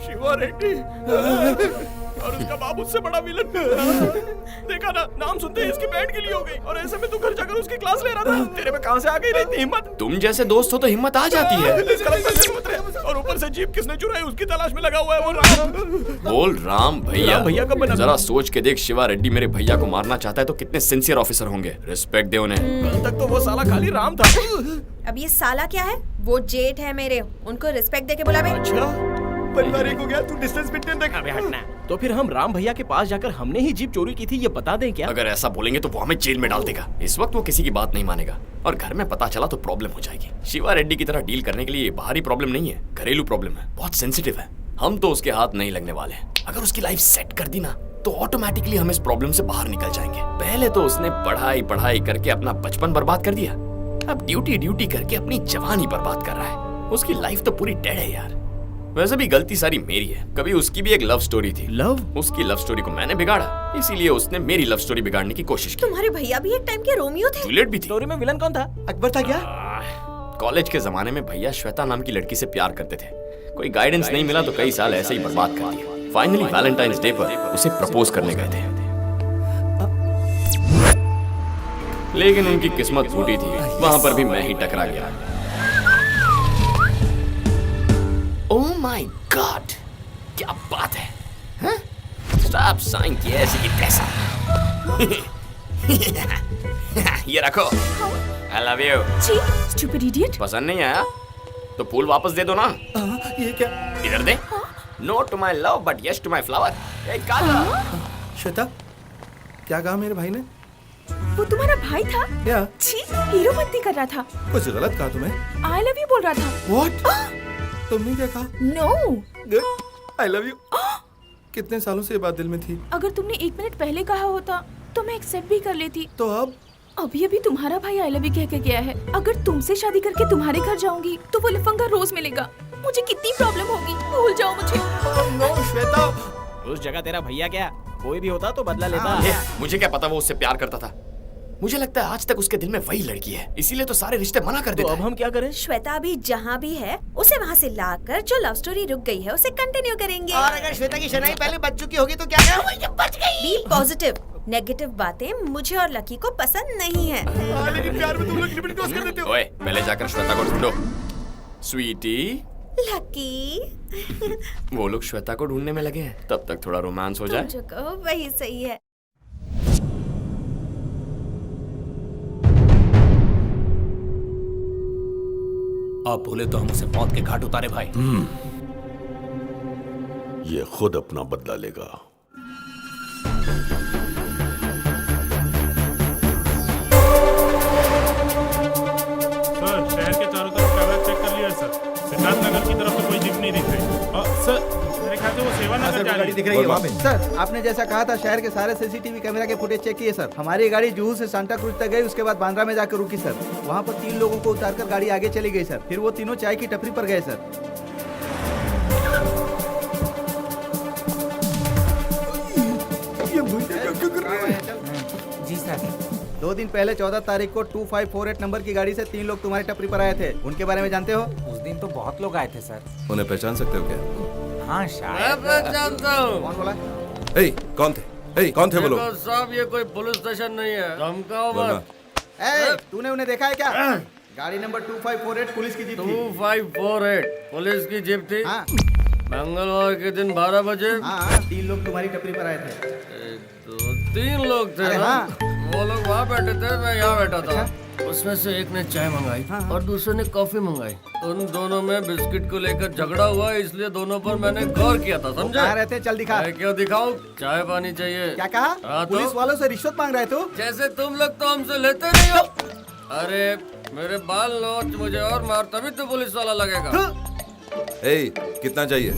शिवा रेड्डी और उसका बाप उससे बड़ा विलन। देखा ना, नाम सुनते ही इसकी बैंड गिली हो गई और ऐसे में तू घर जाकर उसकी क्लास ले रहा था। तेरे में कहां से आ गई इतनी हिम्मत? तुम जैसे दोस्त हो तो हिम्मत आ जाती है। और ऊपर से जीप किसने चुराई उसकी तलाश में लगा हुआ है वो राम। बोल राम भैया। राम भैया कब बना? जरा सोच के देख, शिवा रेड्डी मेरे भैया को मारना चाहता है तो कितने सिंसियर ऑफिसर होंगे। रिस्पेक्ट दे उन्हें। कल तक तो वो साला खाली राम था। अब ये साला क्या है? वो जेठ है मेरे, उनको रिस्पेक्ट दे के बुला बे। अच्छा परिवार एक हो गया, तू डिस्टेंस मेंटेन रख। अबे हटना। तो फिर हम राम भैया के पास जाकर हमने ही जीप चोरी की थी ये बता दें क्या? अगर ऐसा बोलेंगे तो वो हमें जेल में डाल देगा। इस वक्त वो किसी की बात नहीं मानेगा और घर में पता चला तो प्रॉब्लम हो जाएगी। शिवा रेड्डी की तरह डील करने के लिए बाहरी प्रॉब्लम नहीं है, घरेलू प्रॉब्लम है, बहुत सेंसिटिव है। हम तो उसके हाथ नहीं लगने वाले। अगर उसकी लाइफ सेट कर दी ना तो ऑटोमेटिकली हम इस प्रॉब्लम से बाहर निकल जाएंगे। पहले तो उसने पढ़ाई करके अपना बचपन बर्बाद कर दिया, अब ड्यूटी करके अपनी जवानी बर्बाद कर रहा है। उसकी लाइफ तो पूरी डेड है यार। वैसे भी गलती सारी मेरी है। कभी उसकी भी एक लव स्टोरी थी। लव? उसकी लव स्टोरी को मैंने बिगाड़ा, इसीलिए उसने मेरी लव स्टोरी बिगाड़ने की कोशिश की। तुम्हारे भैया भी एक टाइम के रोमियो थे। जूलियट भी थी। स्टोरी में विलन कौन था? अकबर था क्या? कॉलेज के जमाने में भैया श्वेता नाम की लड़की से प्यार करते थे। कोई गाइडेंस नहीं मिला तो कई साल ऐसे ही बर्बाद कर दिए। फाइनली वैलेंटाइंस डे पर उसे प्रपोज करने गए थे, लेकिन उनकी किस्मत फूटी थी। वहां पर भी मैं ही टकरा गया। ओह माय गॉड, क्या बात है? स्टॉप साइन किए ऐसे की तैसा। ये रखो। आई लव यू। छी, स्टूपिड इडियट। पसंद नहीं आया तो फूल वापस दे दो ना। ये क्या? इधर दे। No to my love but yes to my flower. Shweta, क्या कहा मेरे भाई ने? वो तुम्हारा भाई था? क्या? छी, हीरोपंती कर रहा था। कुछ गलत कहा तुम्हें? आई लव यू बोल रहा था। व्हाट? तुमने क्या कहा? No. Good, I love you. कितने सालों से ये बात दिल में थी। अगर तुमने 1 मिनट पहले कहा होता तो मैं एक्सेप्ट भी कर लेती। तो अब? अभी तुम्हारा भाई आई लव यू कह के गया है। अगर तुमसे शादी करके तुम्हारे घर जाऊंगी तो वो लफंगा रोज मिलेगा। मुझे कितनी प्रॉब्लम होगी, भूल जाओ मुझे। नो श्वेता, उस जगह तेरा भैया क्या कोई भी होता तो बदला लेता। मुझे क्या पता वो उससे प्यार करता था। मुझे लगता है आज तक उसके दिल में वही लड़की है, इसीलिए तो सारे रिश्ते मना कर देता है। अब हम क्या करें? श्वेता अभी जहाँ भी है उसे वहाँ से लाकर जो लव स्टोरी रुक गई है उसे कंटिन्यू करेंगे। और अगर श्वेता की शनाई पहले बच चुकी होगी तो क्या करें? बच गई। B positive. नेगेटिव बातें मुझे और लकी को पसंद नहीं है। लेकिन प्यार में तुम लोग लिमिट क्रॉस कर देते हो। ओए, पहले जाकर श्वेता को ढूंढो। स्वीटी, लकी। वो लोग श्वेता को ढूंढने में लगे हैं, तब तक थोड़ा रोमांस हो जाए। तुम जो कहो वही सही है। आप बोले तो हम उसे मौत के घाट उतारे भाई। ये खुद अपना बदला लेगा। सर, शहर के चारों तरफ कैमरा चेक कर लिया है सर। सिद्धार्थ नगर की तरफ तो कोई जीप नहीं दिख रही। सर, मेरे ख्याल से वो सेवा नगर जा रही है। दिख रही है वहाँ पे। सर, आपने जैसा कहा था शहर के सारे सीसीटीवी कैमरा के फुटेज चेक किए सर। हमारी गाड़ी जुहू से सांता क्रूज तक गई, उसके बाद बांद्रा में जाकर रुकी सर। वहाँ पर 3 लोगों को उतारकर गाड़ी आगे चली गई सर। फिर वो तीनों चाय की टपरी पर गए सर। जी सर। 2 दिन पहले 14 तारीख को 2548 नंबर की गाड़ी से 3 लोग तुम्हारी टपरी पर आए थे। उनके बारे में जानते हो? उस दिन तो बहुत लोग आए थे सर। उन्हें पहचान सकते हो क्या? हाँ शायद। मैं जानता हूँ। कौन बोला? कौन थे? कौन थे वो लोग? साहब ये कोई पुलिस स्टेशन नहीं है, धमकाओ मत। तूने उन्हें देखा है क्या? गाड़ी नंबर 2548 पुलिस की जीप थी। 2548 पुलिस की जीप थी। हाँ मंगलवार के दिन 12 बजे। हाँ, 3 लोग तुम्हारी टपरी पर आए थे। 1 2 3 लोग थे अरे ना? हाँ। वो लोग वहाँ बैठे थे, मैं यहाँ बैठा था। उसमें से एक ने चाय मंगाई और दूसरे ने कॉफी मंगाई। उन दोनों में बिस्किट को लेकर झगड़ा हुआ, इसलिए दोनों पर मैंने गौर किया था, समझे? कहाँ रहते? चल दिखा। मैं क्यों दिखाऊं? चाय पानी चाहिए। क्या कहा? हाँ, तो? पुलिस वालों से रिश्वत मांग रहे थे? जैसे तुम लोग तो हमसे लेते नहीं हो। अरे मेरे बाल नोच मुझे और मार, तभी तो पुलिस वाला लगेगा। कितना चाहिए?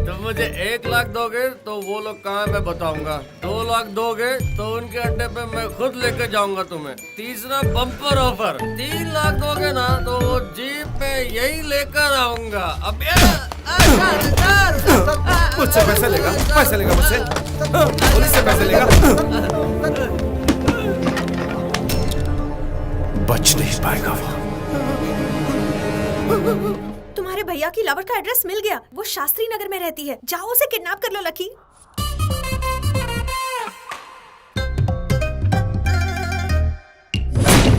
तुम मुझे 1 लाख दोगे तो वो लोग कहाँ मैं बताऊंगा। 2 लाख दोगे तो उनके अड्डे पे मैं खुद लेके जाऊंगा तुम्हें। तीसरा बम्पर ऑफर। 3 लाख दोगे ना तो वो जीप पे यही लेकर आऊंगा। अब मुझसे पैसे लेगा? पैसे लेगा मुझसे? पुलिस से पैसे लेगा? बच नहीं पाएगा वो। तुम्हारे भैया की लवर का एड्रेस मिल गया। वो शास्त्री नगर में रहती है। जाओ उसे किडनैप कर लो लकी।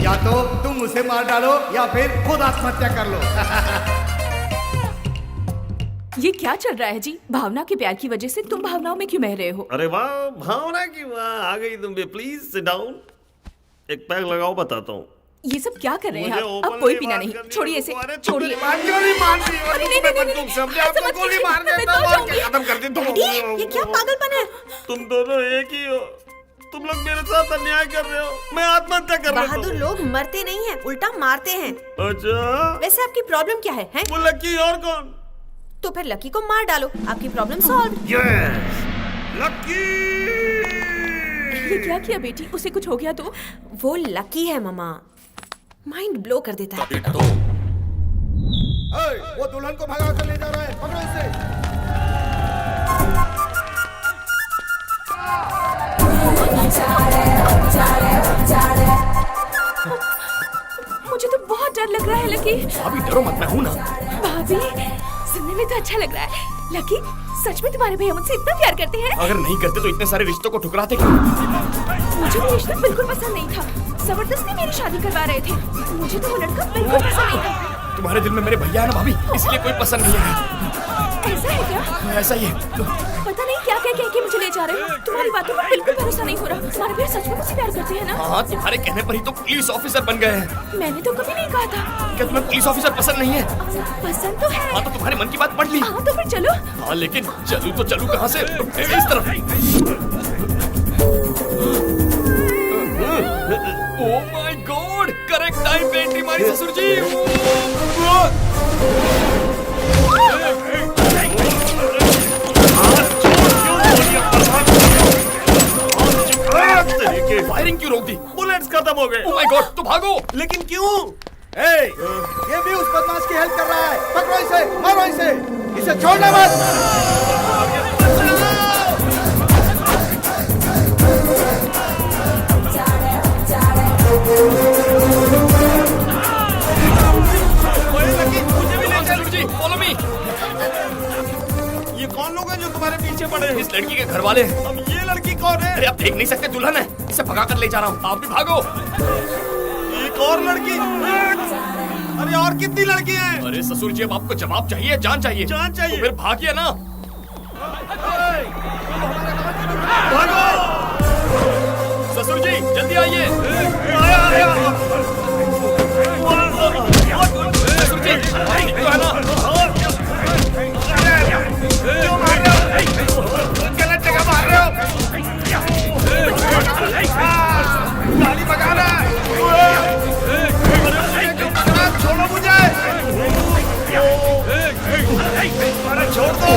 या तो तुम उसे मार डालो या फिर खुद आत्महत्या कर लो। ये क्या चल रहा है जी? भावना के प्यार की वजह से तुम भावनाओं में क्यों बह रहे हो? अरे वाह, भावना की वाह, आ गई तुम भी। प्लीज सिट डाउन, एक पैक लगाओ, बताता हूँ। ये सब क्या कर रहे हैं मुझे आप? openly अब कोई पीना बात नहीं, करनी है। छोड़िए इसे, अरे छोड़िए। गोली मार दी। अरे नहीं, नहीं, नहीं, तुम नहीं, समझे, ऐसा आपको मत गोली कीजिए, मार मैं देता तो हूँ, जाऊंगी। खत्म कर देता हूँ। डैडी, ये क्या पागलपन है? तुम दोनों एक ही हो। तुम लोग मेरे साथ अन्याय कर रहे हो। मैं आत्महत्या कर रहा हूँ। बहादुर लोग मरते नहीं हैं, उल्टा मारते हैं। अच्छा, वैसे आपकी प्रॉब्लम क्या है, हैं? वो लकी और कौन? तो फिर लकी को मार डालो, आपकी प्रॉब्लम सॉल्व। Yes, lucky. ये क्या किया बेटी? उसे कुछ हो गया तो? वो लकी है मामा, माइंड ब्लो कर देता है। वो दुल्हन को भगा कर ले जा रहा है, पकड़ो उसे। मुझे तो बहुत डर लग रहा है लकी। अभी डरो मत, मैं हूं ना। भाभी, सुनने में तो अच्छा लग रहा है। लकी, सच में तुम्हारे भैया मुझसे इतना प्यार करते हैं? अगर नहीं करते तो इतने सारे रिश्तों को ठुकराते क्यों? मुझे वो रिश्ता बिल्कुल पसंद नहीं था। जबरदस्ती मेरी शादी करवा रहे थे। मुझे तो वो लड़का बिल्कुल पसंद नहीं था। तुम्हारे दिल में मेरे भैया है ना भाभी, इसलिए कोई पसंद नहीं है। ऐसा है क्या? ऐसा ही है। पता नहीं क्या क्या कह के मुझे ले जा रहे हो। तुम्हारी बातों पर बिल्कुल भरोसा नहीं हो रहा। तुम्हारे भैया सच में मुझसे प्यार करते हैं ना? हाँ, तुम्हारे कहने पर ही तो पुलिस ऑफिसर बन गए हैं। मैंने तो कभी नहीं कहा था। क्या तुम्हें पुलिस ऑफिसर पसंद नहीं है? पसंद तो है। हाँ, तो तुम्हारे मन की बात पढ़ ली। हाँ, तो फिर चलो। हाँ, लेकिन चलूं तो चलूं कहाँ से? इस तरफ। Oh my God, correct time पे एंट्री मारी ससुर जी। फायरिंग क्यों रोक दी? बुलेट्स खत्म हो गए। ओह माय गॉड, तो भागो। लेकिन क्यों? ये भी उस बदमाश की हेल्प कर रहा है। पकड़ो इसे, मारो इसे, इसे छोड़ना मत। मुझे भी ले चलो जी, फॉलो मी। ये कौन लोग हैं जो तुम्हारे पीछे पड़े हैं? इस लड़की के घर वाले। अब ये लड़की कौन है? अरे आप देख नहीं सकते, दुल्हन है। इसे भगा कर ले जा रहा हूँ, आप भी भागो। एक और लड़की। अरे और कितनी लड़की हैं? अरे ससुर जी, अब आपको जवाब चाहिए, जान चाहिए? जान चाहिए। तो फिर भागिए ना। भागो। ससुर जी, जल्दी आइए। ससुर जी, तो है ना? क्यों मार रहे हो? गलत जगह मार रहे हो। गाड़ी भगाना। छोड़ो मुझे। अरे छोड़ दो।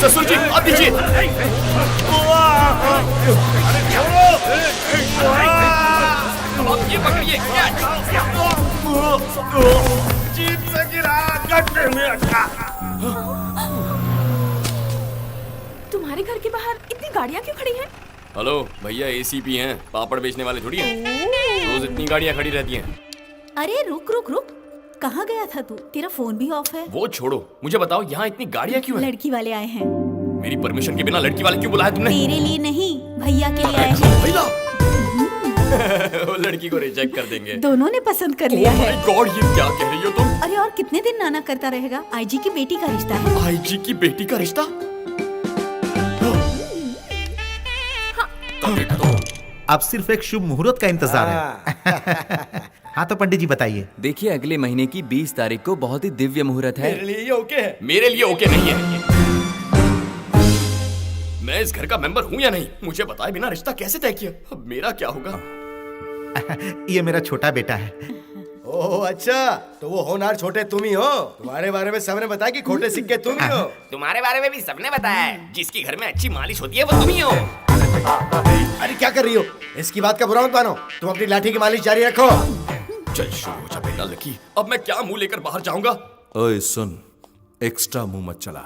ससुर जी, आप दीजिए। अरे छोड़ो। अब आप ये पकड़िए। जीप से गिरा, गड्ढे में अटका। तुम्हारे घर के बाहर इतनी गाड़ियाँ क्यों खड़ी हैं? हेलो भैया, एसीपी हैं, पापड़ बेचने वाले थोड़ी हैं। रोज इतनी गाड़ियाँ खड़ी रहती हैं। अरे रुक रुक रुक, कहाँ गया था तू? तेरा फोन भी ऑफ है। वो छोड़ो, मुझे बताओ यहाँ इतनी गाड़ियाँ क्यों हैं? लड़की वाले आए हैं। मेरी परमिशन के बिना लड़की वाले क्यों बुलाया तुमने? तेरे लिए नहीं, भैया के लिए आए हैं। भैया वो लड़की को रिजेक्ट कर देंगे। दोनों ने पसंद कर लिया है। ओह माय गॉड, ये क्या कह रही हो तुम? अरे और कितने दिन नाना करता रहेगा? आईजी की बेटी का रिश्ता है। आईजी की बेटी का रिश्ता? अब सिर्फ एक शुभ मुहूर्त का इंतजार है। हाँ तो पंडित जी बताइए। देखिए, अगले महीने की 20 तारीख को बहुत ही दिव्य मुहूर्त है। मेरे लिए ये ओके है। मेरे लिए ओके नहीं है। मैं इस घर का मेंबर हूँ या नहीं? मुझे बताए बिना रिश्ता कैसे तय किया? अब मेरा क्या होगा? ये मेरा छोटा बेटा है। ओह अच्छा, तो वो होनहार छोटे तुम ही हो। तुम्हारे बारे में सबने बताया कि खोटे सिक्के तुम ही हो। तुम्हारे बारे में भी सबने बताया है। जिसकी घर में अच्छी मालिश होती है वो तुम ही हो। अरे क्या कर रही हो? इसकी बात का बुरा मत मानो। तुम अपनी लाठी की मालिश जारी रखो। चल शुरू हो जा बेटा लकी। अब मैं क्या मुंह लेकर बाहर जाऊंगा? ओए सुन, एक्स्ट्रा मुंह मत चला।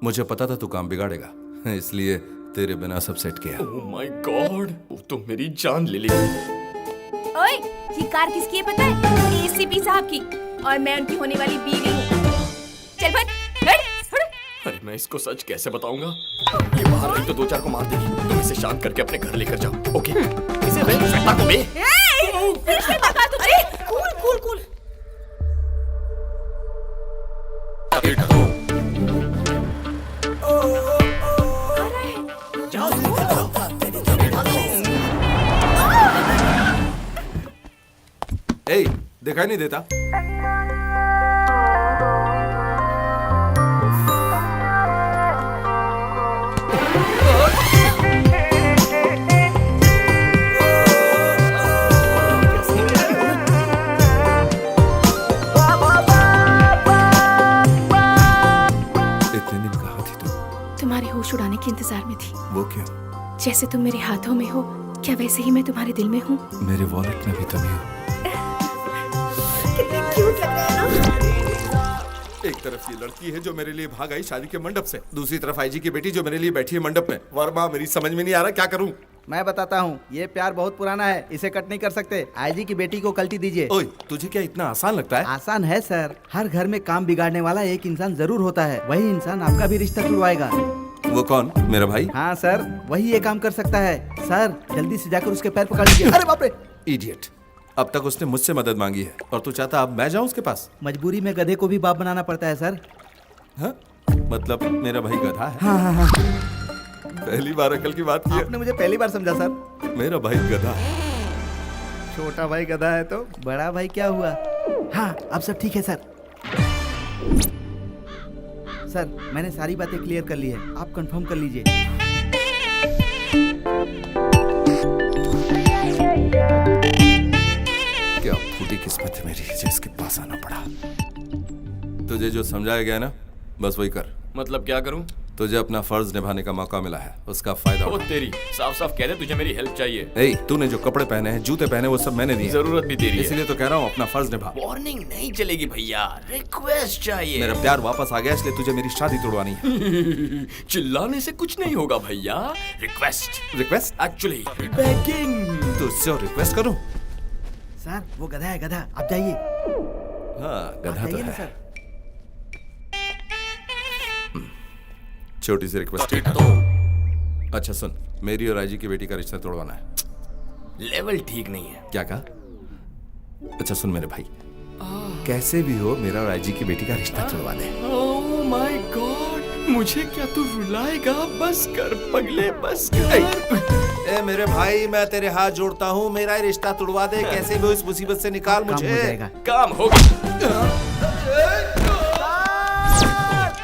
मुझे पता था तू काम बिगाड़ेगा, इसलिए तेरे बिना सब सेट किया। ओह माय गॉड, वो तो मेरी जान ले लेगी। ओए, ये कार किसकी है पता है? एसीपी साहब की। और मैं उनकी होने वाली बीवी हूँ। चल भाई। अरे मैं इसको सच कैसे बताऊंगा? ये बाहर आई तो 2-4 को मार देगी। तुम इसे शांत करके अपने घर लेकर जाओ, ओके? इसे श्वेता को ले। अरे कूल कूल कूल। ए, दिखाई नहीं देता? इतने दिन कहाँ थी तुम? तुम्हारे होश उड़ाने के इंतजार में थी। वो क्यों? जैसे तुम मेरे हाथों में हो, क्या वैसे ही मैं तुम्हारे दिल में हूँ। मेरे वॉलेट में भी तुम ही हो। कितने क्यूट लग रहे हैं ना। एक तरफ ये लड़की है जो मेरे लिए भाग आई शादी के मंडप से, दूसरी तरफ आईजी की बेटी जो मेरे लिए बैठी है मंडप में। वर्मा, मेरी समझ में नहीं आ रहा क्या करूं। मैं बताता हूँ, ये प्यार बहुत पुराना है, इसे कट नहीं कर सकते। आईजी की बेटी को कल्टी दीजिए। ओए, तुझे क्या इतना आसान लगता है? आसान है सर, हर घर में काम बिगाड़ने वाला एक इंसान जरूर होता है। वही इंसान आपका भी रिश्ता तुड़वाएगा। वो कौन? मेरा भाई? हाँ सर, वही ये काम कर सकता है। सर जल्दी से जाकर उसके पैर पकड़ लीजिए। अरे बाप रे! इडियट, अब तक उसने मुझसे मदद मांगी है और तू चाहता अब मैं जाऊं उसके पास? मजबूरी में गधे को भी बाप बनाना पड़ता है सर। हाँ? मतलब मेरा भाई गधा है? हाँ हाँ हाँ। पहली बार अकल की बात की है। आपने मुझे पहली बार समझा सर। मेरा भाई गधा। छोटा भाई गधा है तो बड़ा भाई क्या हुआ? हाँ अब सब ठीक है सर। सर मैंने सारी बातें क्लियर कर ली है, आप कंफर्म कर लीजिए। क्या फूटी किस्मत है मेरी जिसके पास आना पड़ा। तुझे जो समझाया गया ना, बस वही कर। मतलब क्या करूं? तुझे अपना फर्ज निभाने का मौका मिला है, उसका फायदा ओ उठा। तेरी, साफ साफ कह दे तुझे मेरी हेल्प चाहिए। ए, तूने जो कपड़े पहने हैं, जूते पहने, वो सब मैंने दिए। जरूरत भी तेरी है। इसलिए तो कह रहा हूँ अपना फर्ज निभा। वार्निंग नहीं चलेगी भैया, रिक्वेस्ट चाहिए। मेरा प्यार वापस आ गया, इसलिए तुझे मेरी शादी तोड़वानी है। चिल्लाने से कुछ नहीं होगा भैया। रिक्वेस्ट। रिक्वेस्ट? Actually begging. तुझसे और रिक्वेस्ट करूं? सर वो गधा है, गधा। आप जाइए। हाँ, गधा आप तो जाइए ना है। सर। छोटी सी रिक्वेस्ट। अच्छा सुन, मेरी और आईजी की बेटी का रिश्ता तोड़वाना है। लेवल ठीक नहीं है। क्या कहा? अच्छा सुन मेरे भाई, कैसे भी हो मेरा और आईजी की बेटी का रिश्ता तोड़वा दे। ओह माय गॉड, मुझे क्या तू रुलाएगा? बस कर पगले, बस कर। ए मेरे भाई, मैं तेरे हाथ जोड़ता हूँ, मेरा ही रिश्ता तुड़वा दे। कैसे भी हो इस मुसीबत से निकाल मुझे। काम हो जाएगा। काम होगा।